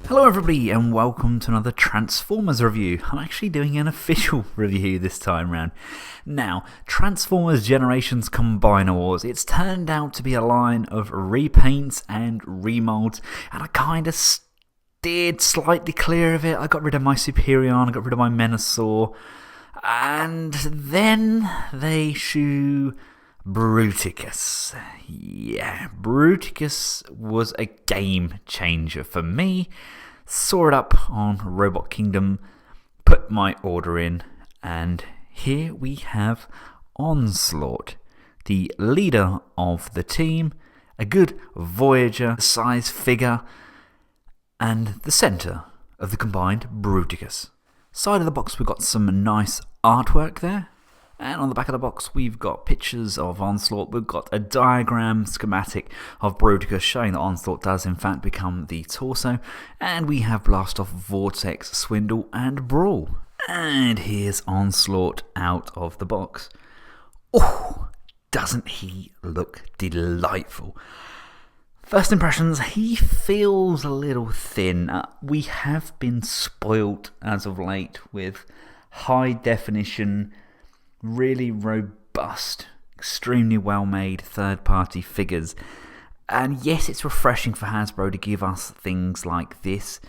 Hello everybody and welcome to another Transformers review. I'm actually doing an official review this time round. Now, Transformers Generations Combiner Wars, it's turned out to be a line of repaints and remolds, and I kind of steered slightly clear of it. I got rid of my Superion, I got rid of my Menasor, and then they shoe Bruticus. Yeah, Bruticus was a game changer for me. Saw it up on Robot Kingdom, put my order in, and here we have Onslaught, the leader of the team, a good Voyager size figure, and the centre of the combined Bruticus. Side of the box we've got some nice artwork there. And on the back of the box, we've got pictures of Onslaught. We've got a diagram schematic of Bruticus showing that Onslaught does in fact become the torso. And we have Blast Off, Vortex, Swindle, and Brawl. And here's Onslaught out of the box. Oh, doesn't he look delightful? First impressions, he feels a little thin. We have been spoilt as of late with high definition, really robust, extremely well-made third-party figures. And yes, it's refreshing for Hasbro to give us things like this,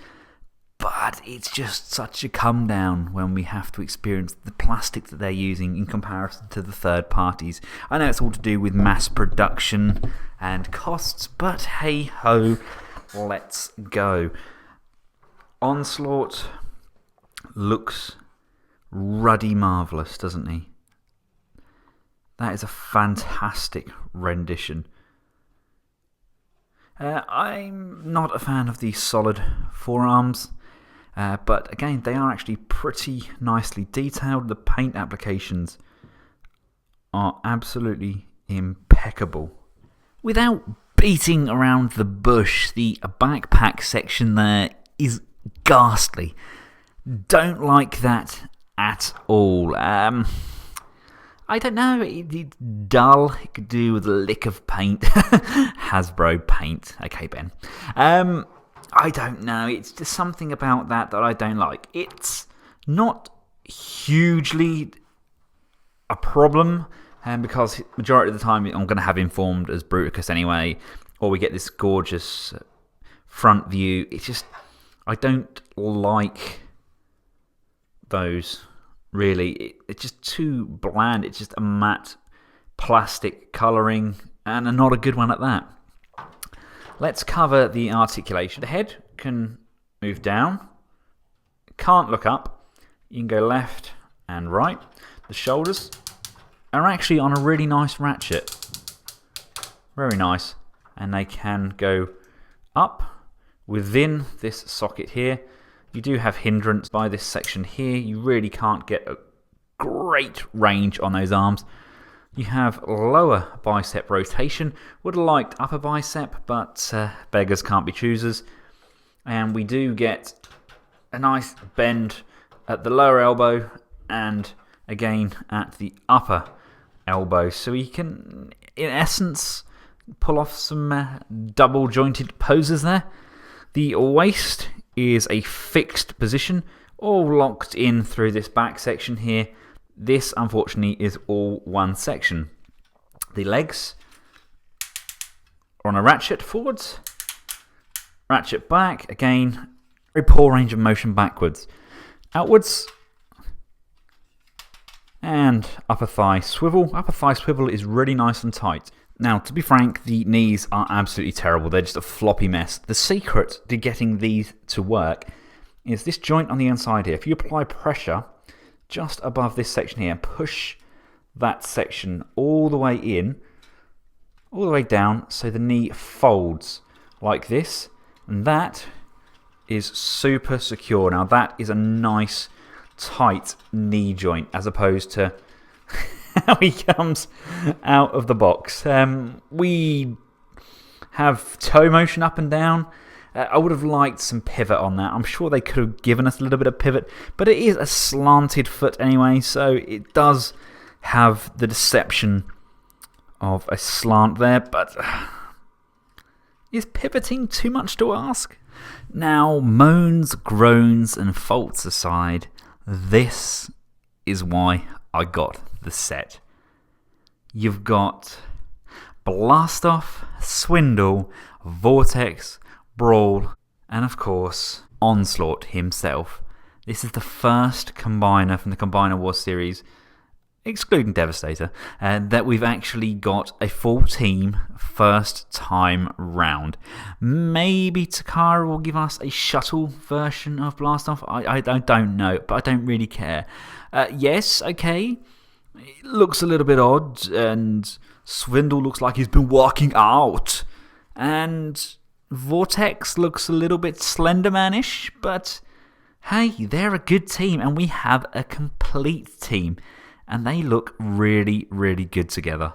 but it's just such a come-down when we have to experience the plastic that they're using in comparison to the third parties. I know it's all to do with mass production and costs, but hey-ho, let's go. Onslaught looks ruddy marvellous, doesn't he? That is a fantastic rendition. I'm not a fan of the solid forearms, but again, they are actually pretty nicely detailed. The paint applications are absolutely impeccable. Without beating around the bush, the backpack section there is ghastly. Don't like that at all. I don't know, it's dull. It could do with a lick of paint. Hasbro paint. Okay, Ben. I don't know. It's just something about that I don't like. It's not hugely a problem, because majority of the time I'm going to have him formed as Bruticus anyway, or we get this gorgeous front view. It's just, I don't like those. Really, it's just too bland. It's just a matte plastic colouring, and not a good one at that. Let's cover the articulation. The head can move down, can't look up. You can go left and right. The shoulders are actually on a really nice ratchet. Very nice. And they can go up within this socket here. You do have hindrance by this section here. You really can't get a great range on those arms. You have lower bicep rotation. Would have liked upper bicep, but beggars can't be choosers. And we do get a nice bend at the lower elbow and again at the upper elbow. So we can, in essence, pull off some double jointed poses there. The waist is a fixed position, all locked in through this back section here. This, unfortunately, is all one section. The legs are on a ratchet forwards, ratchet back, again, very poor range of motion backwards. Outwards, and upper thigh swivel. Upper thigh swivel is really nice and tight. Now, to be frank, the knees are absolutely terrible. They're just a floppy mess. The secret to getting these to work is this joint on the inside here. If you apply pressure just above this section here, push that section all the way in, all the way down, so the knee folds like this. And that is super secure. Now, that is a nice, tight knee joint, as opposed to how he comes out of the box. We have toe motion up and down. I would have liked some pivot on that. I'm sure they could have given us a little bit of pivot, but it is a slanted foot anyway, so it does have the deception of a slant there. But is pivoting too much to ask? Now, moans, groans, and faults aside, this is why I got the set. You've got Blastoff, Swindle, Vortex, Brawl, and of course, Onslaught himself. This is the first combiner from the Combiner Wars series, excluding Devastator, that we've actually got a full team first time round. Maybe Takara will give us a shuttle version of Blastoff. I don't know, but I don't really care. Yes, okay, it looks a little bit odd, and Swindle looks like he's been working out, and Vortex looks a little bit Slenderman-ish, but hey, they're a good team, and we have a complete team. And they look really, really good together.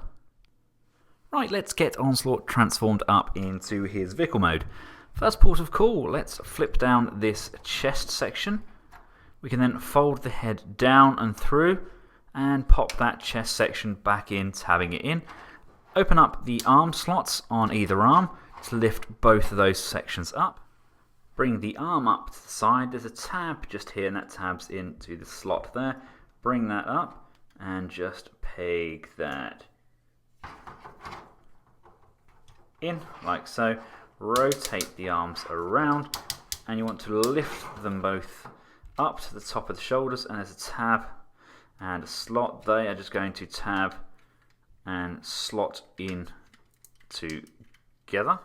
Right, let's get Onslaught transformed up into his vehicle mode. First port of call, let's flip down this chest section. We can then fold the head down and through and pop that chest section back in, tabbing it in. Open up the arm slots on either arm to lift both of those sections up. Bring the arm up to the side. There's a tab just here, and that tabs into the slot there. Bring that up. And just peg that in, like so. Rotate the arms around, and you want to lift them both up to the top of the shoulders, and there's a tab and a slot. They are just going to tab and slot in together.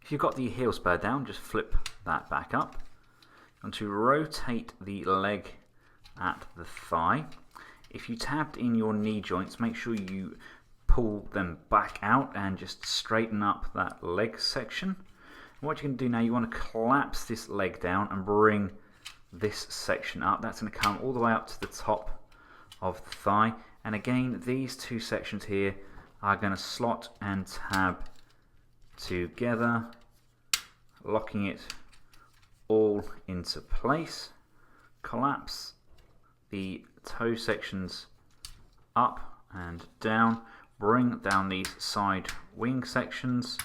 If you've got the heel spur down, just flip that back up. You want to rotate the leg at the thigh. If you tabbed in your knee joints, make sure you pull them back out and just straighten up that leg section. And what you can do now, you want to collapse this leg down and bring this section up. That's going to come all the way up to the top of the thigh. And again, these two sections here are going to slot and tab together, locking it all into place. Collapse the toe sections up and down. Bring down these side wing sections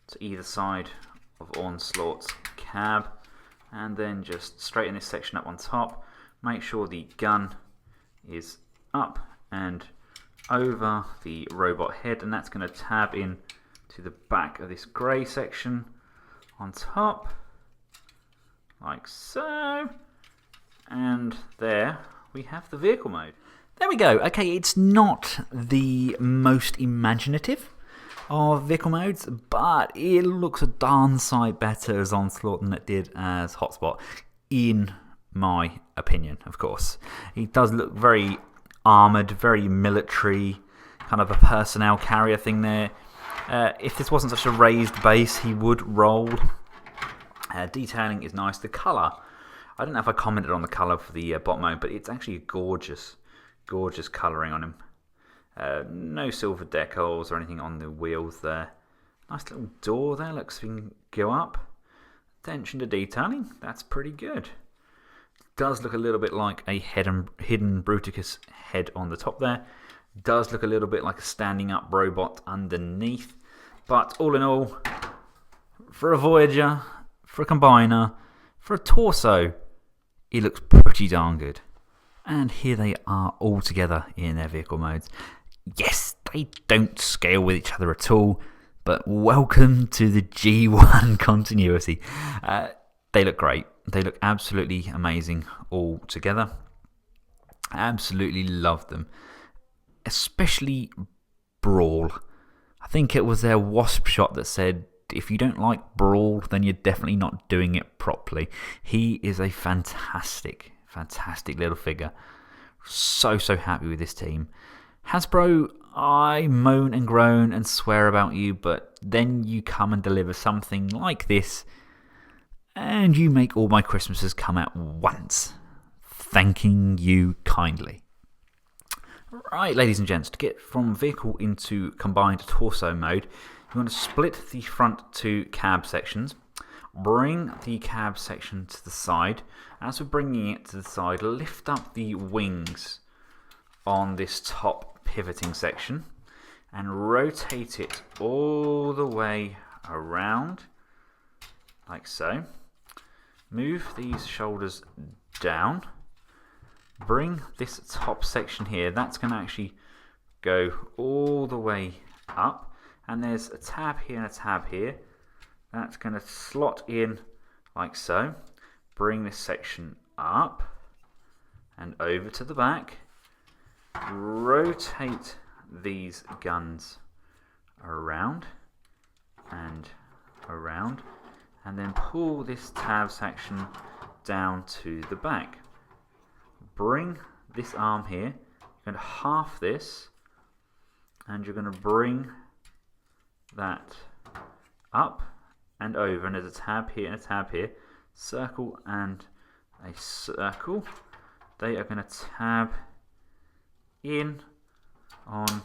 to either side of Onslaught's cab, and then just straighten this section up on top. Make sure the gun is up and over the robot head, and that's going to tab in to the back of this grey section on top, like so. And there we have the vehicle mode. There we go. Okay, it's not the most imaginative of vehicle modes, but it looks a darn sight better as Onslaught than it did as Hotspot, in my opinion, of course. It does look very armoured, very military, kind of a personnel carrier thing there. If this wasn't such a raised base, he would roll. Detailing is nice. The colour, I don't know if I commented on the colour for the bot mode, but it's actually a gorgeous colouring on him. No silver decals or anything on the wheels there. Nice little door there, looks you can go up. Attention to detailing, that's pretty good. Does look a little bit like a hidden Bruticus head on the top there. Does look a little bit like a standing up robot underneath. But all in all, for a Voyager, for a Combiner, for a Torso, it looks pretty darn good. And here they are all together in their vehicle modes. Yes, they don't scale with each other at all, but welcome to the G1 continuity. They look great. They look absolutely amazing all together. Absolutely love them. Especially Brawl. I think it was their Wasp shot that said, if you don't like Brawl, then you're definitely not doing it properly. He is a fantastic little figure. So happy with this team. Hasbro, I moan and groan and swear about you, but then you come and deliver something like this, and you make all my Christmases come at once. Thanking you kindly. Right, ladies and gents, to get from vehicle into combined torso mode, you want to split the front two cab sections. Bring the cab section to the side. As we're bringing it to the side, lift up the wings on this top pivoting section and rotate it all the way around, like so. move these shoulders down, bring this top section here, that's going to actually go all the way up, and there's a tab here and a tab here. That's going to slot in like so. Bring this section up and over to the back. Rotate these guns around and around, and then pull this tab section down to the back. Bring this arm here, you're going to half this, and you're going to bring that up and over, and there's a tab here and a tab here, circle and a circle. They are going to tab in on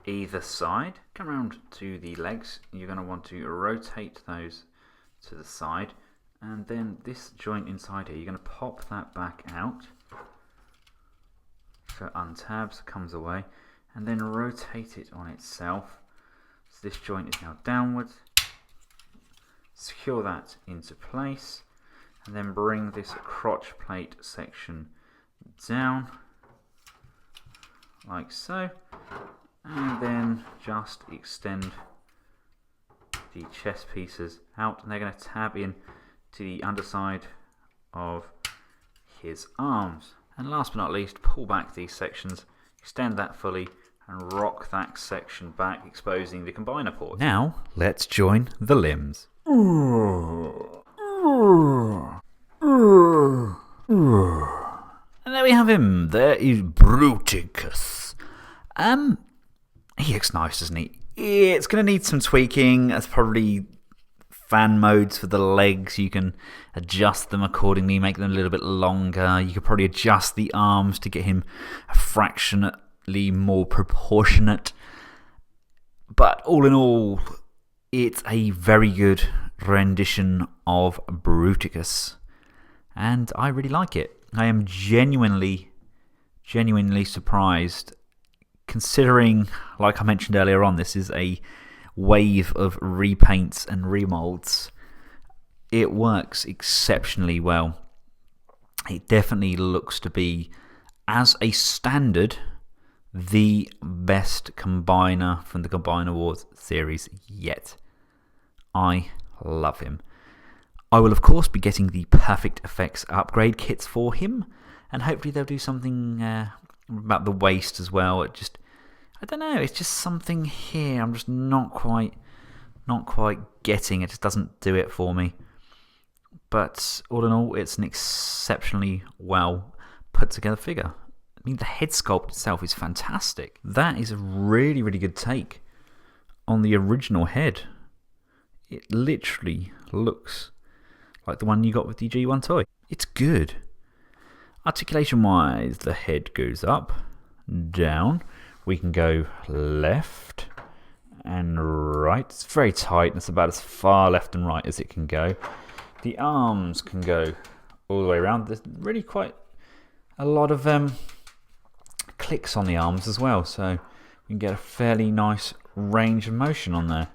either side. Come around to the legs, you're going to want to rotate those to the side, and then this joint inside here, you're going to pop that back out, so untabs, comes away, and then rotate it on itself. So this joint is now downwards. Secure that into place, and then bring this crotch plate section down like so, and then just extend the chest pieces out, and they're going to tab in to the underside of his arms. And last but not least, pull back these sections, extend that fully, and rock that section back, exposing the combiner port. Now let's join the limbs. And there we have him. There is Bruticus. He looks nice, doesn't he? It's going to need some tweaking. That's probably fan modes for the legs. You can adjust them accordingly, make them a little bit longer. You could probably adjust the arms to get him fractionally more proportionate. But all in all, it's a very good rendition of Bruticus, and I really like it. I am genuinely surprised, considering, like I mentioned earlier on, this is a wave of repaints and remolds. It works exceptionally well. It definitely looks to be, as a standard, the best combiner from the Combiner Wars series yet. I love him. I will of course be getting the Perfect Effects upgrade kits for him, and hopefully they'll do something about the waist as well. I don't know, it's just something here I'm just not quite getting. It just doesn't do it for me. But all in all, it's an exceptionally well put together figure. I mean, the head sculpt itself is fantastic. That is a really, really good take on the original head. It literally looks like the one you got with the G1 toy. It's good. Articulation wise, the head goes up, down. We can go left and right. It's very tight. It's about as far left and right as it can go. The arms can go all the way around. There's really quite a lot of clicks on the arms as well, so we can get a fairly nice range of motion on there.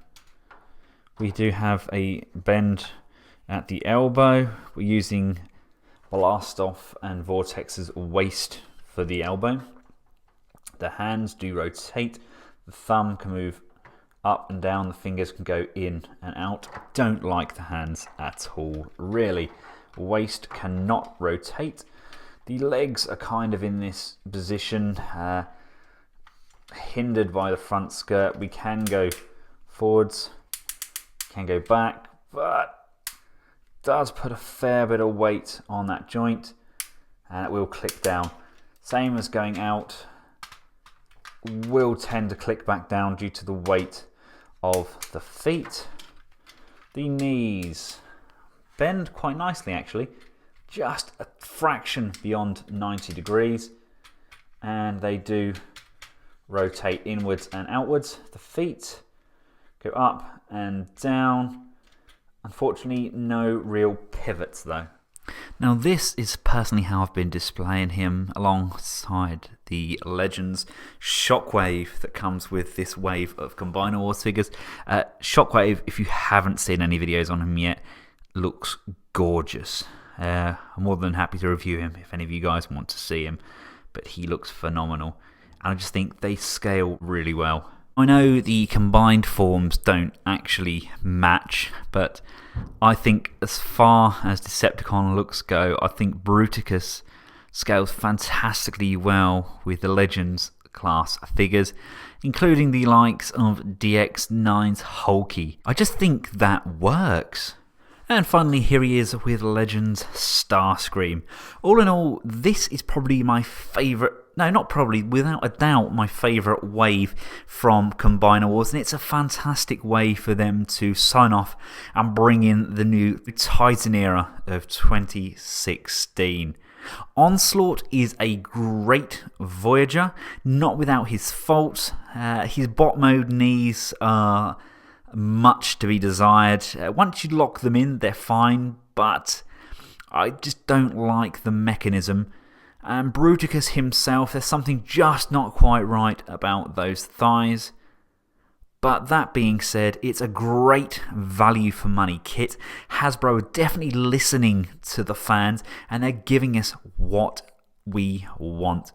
We do have a bend at the elbow. We're using Blastoff and Vortex's waist for the elbow. The hands do rotate. The thumb can move up and down. The fingers can go in and out. I don't like the hands at all, really. Waist cannot rotate. The legs are kind of in this position, hindered by the front skirt. We can go forwards, can go back, but does put a fair bit of weight on that joint, and it will click down. Same as going out, will tend to click back down due to the weight of the feet. The knees bend quite nicely actually, just a fraction beyond 90 degrees, and they do rotate inwards and outwards. The feet go up and down. Unfortunately, no real pivots though. Now this is personally how I've been displaying him alongside the Legends Shockwave that comes with this wave of Combiner Wars figures. Shockwave, if you haven't seen any videos on him yet, looks gorgeous. I'm more than happy to review him if any of you guys want to see him, but he looks phenomenal, and I just think they scale really well. I know the combined forms don't actually match, but I think as far as Decepticon looks go, I think Bruticus scales fantastically well with the Legends class figures, including the likes of DX9's Hulky. I just think that works. And finally, here he is with Legends Starscream. All in all, this is probably my favourite, no, not probably, without a doubt, my favourite wave from Combiner Wars. And it's a fantastic way for them to sign off and bring in the new Titan era of 2016. Onslaught is a great Voyager, not without his faults. His bot mode knees are much to be desired. Once you lock them in, they're fine, but I just don't like the mechanism. And Bruticus himself, there's something just not quite right about those thighs. But that being said, it's a great value for money kit. Hasbro are definitely listening to the fans, and they're giving us what we want.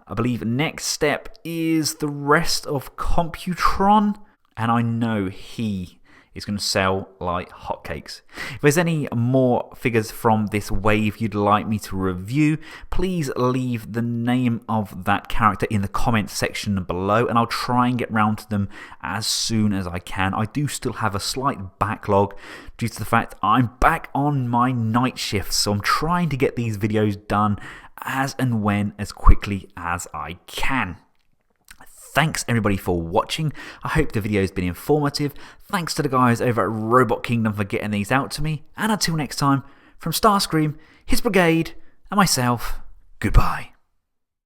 I believe next step is the rest of Computron, and I know he is going to sell like hotcakes. If there's any more figures from this wave you'd like me to review, please leave the name of that character in the comments section below, and I'll try and get round to them as soon as I can. I do still have a slight backlog due to the fact I'm back on my night shift, so I'm trying to get these videos done as and when as quickly as I can. Thanks everybody for watching. I hope the video has been informative. Thanks to the guys over at Robot Kingdom for getting these out to me. And until next time, from Starscream, his brigade, and myself, goodbye.